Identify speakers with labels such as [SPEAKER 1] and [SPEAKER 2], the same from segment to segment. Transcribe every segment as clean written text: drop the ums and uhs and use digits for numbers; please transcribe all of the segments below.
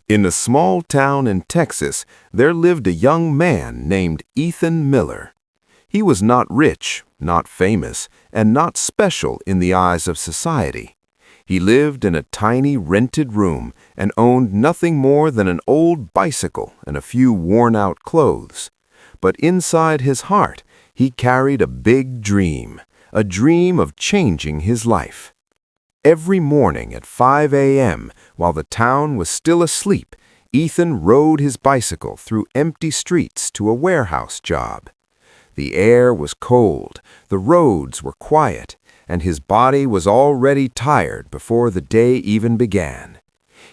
[SPEAKER 1] In a small town in Texas, there lived a young man named Ethan Miller. He was not rich, not famous, and not special in the eyes of society. He lived in a tiny rented room and owned nothing more than an old bicycle and a few worn-out clothes. But inside his heart, he carried a big dream, a dream of changing his life. Every morning at 5 a.m., while the town was still asleep, Ethan rode his bicycle through empty streets to a warehouse job. The air was cold, the roads were quiet, and his body was already tired before the day even began.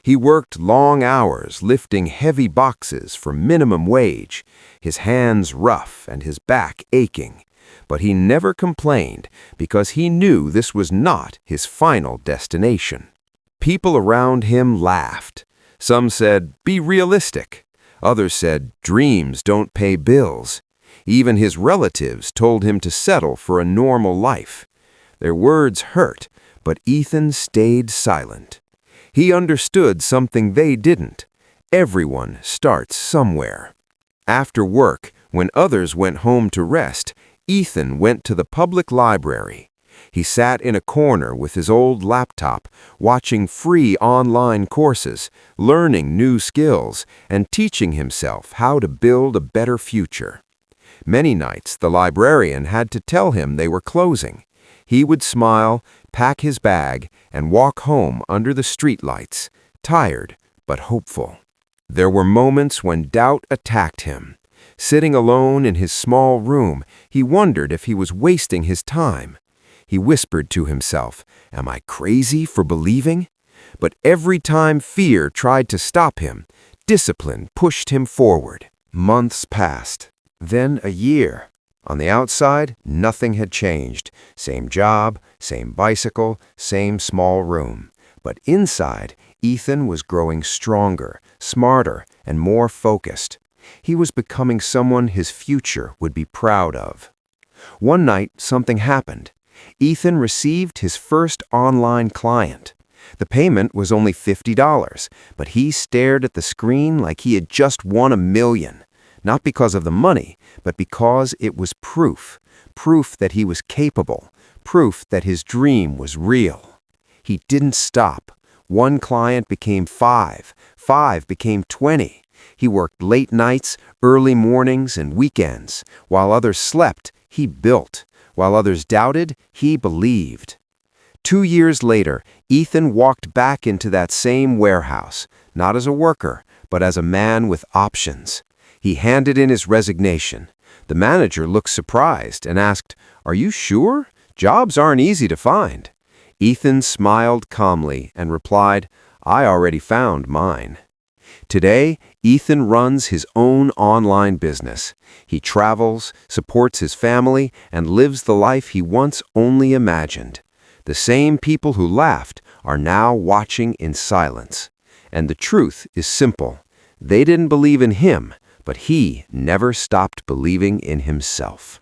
[SPEAKER 1] He worked long hours lifting heavy boxes for minimum wage, his hands rough and his back aching. But he never complained because he knew this was not his final destination. People around him laughed. Some said, "Be realistic." Others said, "Dreams don't pay bills." Even his relatives told him to settle for a normal life. Their words hurt, but Ethan stayed silent. He understood something they didn't. Everyone starts somewhere. After work, when others went home to rest, Ethan went to the public library. He sat in a corner with his old laptop, watching free online courses, learning new skills, and teaching himself how to build a better future. Many nights, the librarian had to tell him they were closing. He would smile, pack his bag, and walk home under the streetlights, tired but hopeful. There were moments when doubt attacked him. Sitting alone in his small room, he wondered if he was wasting his time. He whispered to himself, "Am I crazy for believing?" But every time fear tried to stop him, discipline pushed him forward. Months passed, then a year. On the outside, nothing had changed. Same job, same bicycle, same small room. But inside, Ethan was growing stronger, smarter, and more focused. He was becoming someone his future would be proud of. One night, something happened. Ethan received his first online client. The payment was only $50, but he stared at the screen like he had just won $1 million. Not because of the money, but because it was proof. Proof that he was capable. Proof that his dream was real. He didn't stop. One client became 5. 5 became 20. He worked late nights, early mornings, and weekends. While others slept, he built. While others doubted, he believed. 2 years later, Ethan walked back into that same warehouse, not as a worker, but as a man with options. He handed in his resignation. The manager looked surprised and asked, "Are you sure? Jobs aren't easy to find." Ethan smiled calmly and replied, "I already found mine." Today, Ethan runs his own online business. He travels, supports his family, and lives the life he once only imagined. The same people who laughed are now watching in silence. And the truth is simple. They didn't believe in him, but he never stopped believing in himself.